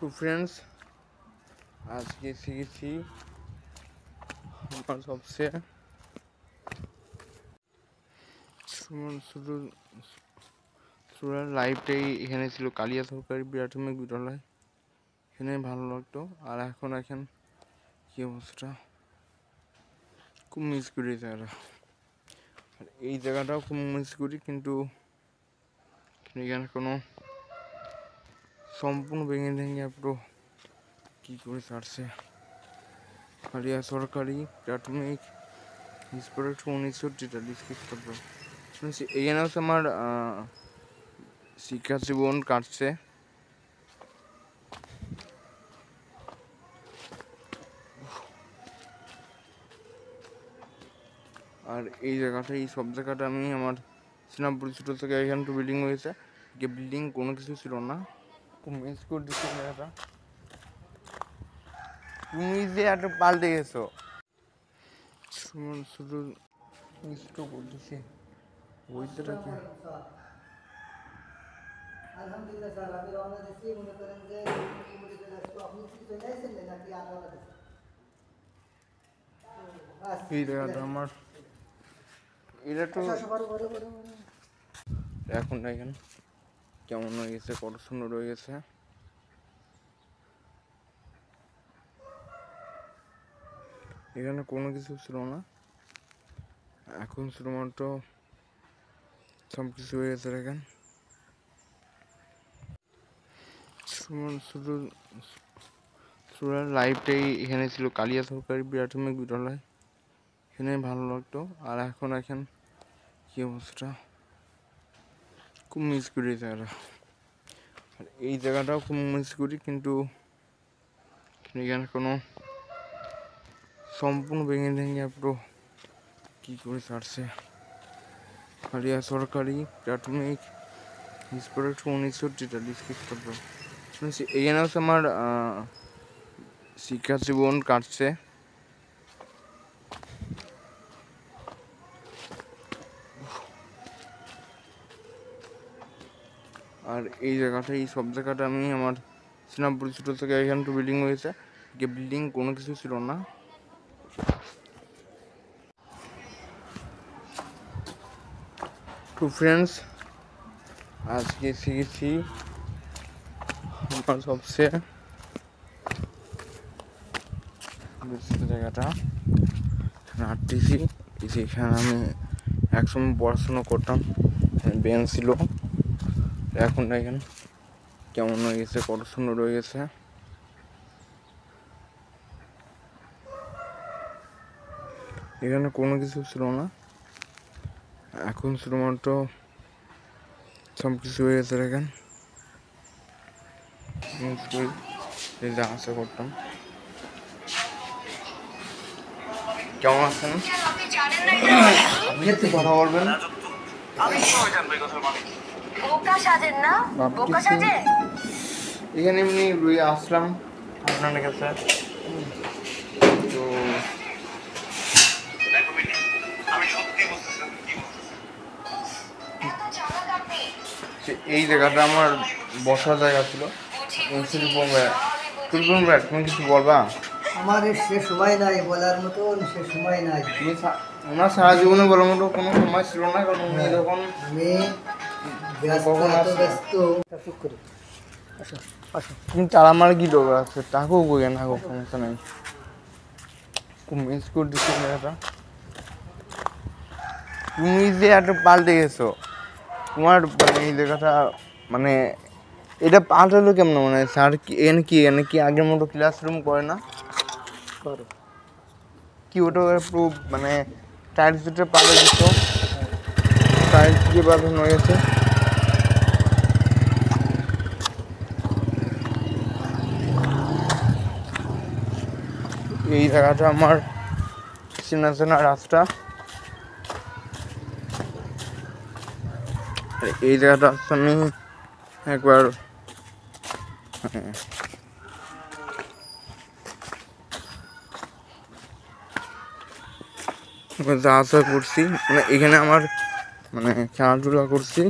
তো ফ্রেন্ডস, আজকে শিখেছি আমার সবচেয়ে শুরু লাইফটাই এখানে ছিল, কালিয়া সরকারি প্রাথমিক বিদ্যালয়। এখানে ভালো লাগতো। আর এখন কি অবস্থা, খুব মিস করি তারা। আর এই জায়গাটাও খুব মিস করি, কিন্তু এখানে কোনো সম্পূর্ণ ভেঙে ভেঙে পুরো কী করে ছাড়ছে। কালিয়া সরকারি প্রাথমিক স্কুল 1943 খ্রিস্টাব্দ। এখানে হচ্ছে আমার শিক্ষা জীবন কাটছে। আর এই জায়গাটা, এই সব জায়গাটা আমি আমার সিনাপুর ছোটো থেকে এখানে তো বিল্ডিং হয়েছে, যে বিল্ডিং কোনো কিছু ছিল না, খুব মিস করে দিচ্ছি জায়গাটা। তুমি যে একটা পাল্টে গেছো, শুধু মিস তো করতেছি। ওইটা কি আলহামদুলিল্লাহ স্যার, আমি রওনা দিচ্ছি। মনে করেন যে আপনি কি চলে আসছেন নাকি আর রওনা দিচ্ছেন? এই জায়গাটা আমার, এটা তো এখন দেখেন কেমন হয়ে গেছে, কত সুন্দর হয়ে গেছে। এখানে কোনো কিছু ছিল না, এখন শুধুমাত্র সব কিছু হয়ে গেছে। দেখেন শুরু লাইফটাই এখানে ছিল, কালিয়া সরকারি প্রাথমিক বিদ্যালয়। এখানে ভালো লাগতো। আর এখন কি অবস্থা, খুব মিস করি তারা। আর এই জায়গাটাও খুব মিস করি, কিন্তু এখানে কোনো সম্পূর্ণ ভেঙে ভেঙে পুরো কী করে ছাড়ছে। কালিয়া সরকারি প্রাথমিক স্কুল 1943 খ্রিস্টাব্দ। এখানে হচ্ছে আমার শিক্ষা জীবন কাটছে। আর এই জায়গাটা, এই সব জায়গাটা আমি আমার সিনাপুর ছোটো থেকে এখানে তো বিল্ডিং হয়েছে, যে বিল্ডিং কোনো কিছু ছিল না। তো ফ্রেন্ডস, আজকে শিখেছি আমার সবচেয়ে জায়গাটা হাঁটতেছি। এখানে আমি একসময় পড়াশোনা করতাম, বেঞ্চ ছিল। এখন দেখেন কেমন হয়ে গেছে, কত সুন্দর হয়ে গেছে। এখানে কোনো কিছু ছিল না, এখন শুধুমাত্র সব কিছু হয়ে গেছে। দেখেন যা আশা করতাম। কেমন আছেন? আপনি একটু কথা বলবেন। এখানে এমনি আসলাম আপনার কাছে। তো এই জায়গাটা আমার বসার জায়গা ছিল। তুমি কিছু বলবা? আমার সে সময় নাই বলার মতো, সে সময় নাই। তুমি ওনার সারা জীবনে বলার মতো কোনো সময় ছিল না, কারণ উনি যখন আমি ব্যস্ত। তুমি তারা আমার কি দরকার আছে, তাকেও বই না, সমস্যা নেই। খুব মিস করে দিচ্ছি জায়গাটা। তুমি যে একটা পাল্টে গেছো, তোমার এই জায়গাটা মানে এটা পাল্টালো কেমন? মানে স্যার এখানে কি আগের মতো ক্লাসরুম করে না? কি ওটা পুরো মানে টাইলস দুটো পাল্টে দিত, টাইলস দিয়ে পাল্টানো হয়ে গেছে। এই জায়গাটা আমার চেনা চেনা রাস্তা। এই জায়গাটা আমি একবার যা আশা করছি, মানে এখানে আমার মানে খেলাধুলা করছি।